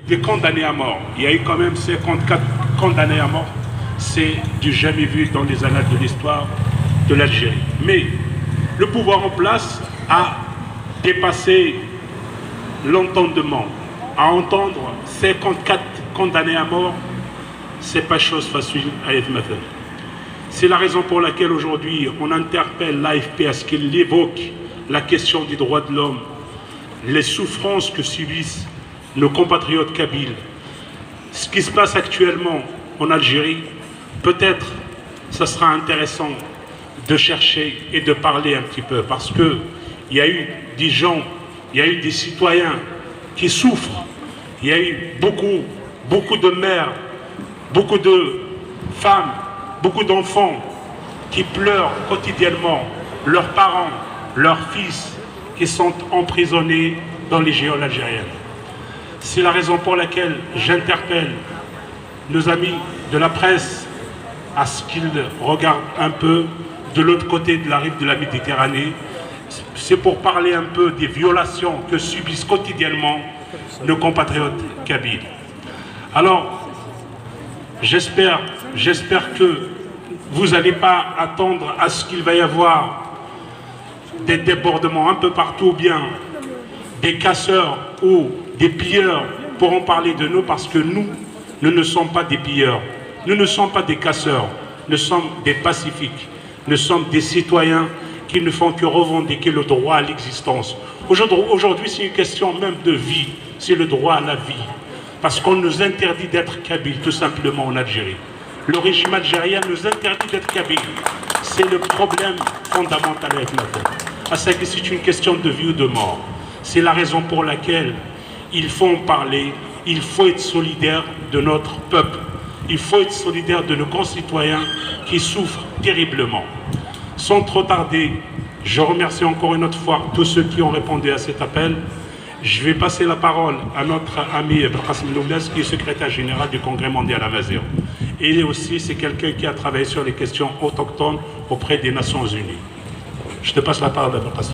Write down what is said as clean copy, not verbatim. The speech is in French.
des condamnés à mort. Il y a eu quand même 54 condamnés à mort. C'est du jamais vu dans les annales de l'histoire de l'Algérie. Mais le pouvoir en place a dépassé l'entendement. À entendre 54 condamnés à mort, c'est pas chose facile à être maintenant. C'est la raison pour laquelle aujourd'hui on interpelle l'AFP à ce qu'il évoque la question des droits de l'homme, les souffrances que subissent nos compatriotes kabyles, ce qui se passe actuellement en Algérie. Peut-être ça sera intéressant de chercher et de parler un petit peu, parce que il y a eu des gens, il y a eu des citoyens qui souffrent, il y a eu beaucoup de mères, beaucoup de femmes, beaucoup d'enfants qui pleurent quotidiennement leurs parents, leurs fils qui sont emprisonnés dans les geôles algériennes. C'est la raison pour laquelle j'interpelle nos amis de la presse à ce qu'ils regardent un peu de l'autre côté de la rive de la Méditerranée. C'est pour parler un peu des violations que subissent quotidiennement nos compatriotes kabyles. Alors, j'espère que vous n'allez pas attendre à ce qu'il va y avoir des débordements un peu partout, ou bien des casseurs ou des pilleurs pourront parler de nous, parce que nous ne sommes pas des pilleurs, nous ne sommes pas des casseurs, nous sommes des pacifiques, nous sommes des citoyens qui ne font que revendiquer le droit à l'existence. Aujourd'hui, c'est une question même de vie, c'est le droit à la vie. Parce qu'on nous interdit d'être kabyles, tout simplement, en Algérie. Le régime algérien nous interdit d'être kabyles. C'est le problème fondamental avec la paix. À ça que c'est une question de vie ou de mort. C'est la raison pour laquelle il faut en parler, il faut être solidaire de notre peuple. Il faut être solidaire de nos concitoyens qui souffrent terriblement. Sans trop tarder, je remercie encore une autre fois tous ceux qui ont répondu à cet appel. Je vais passer la parole à notre ami Belkacem Lounès, qui est secrétaire général du Congrès mondial amazigh. Et aussi, c'est quelqu'un qui a travaillé sur les questions autochtones auprès des Nations Unies. Je te passe la parole, Belkacem.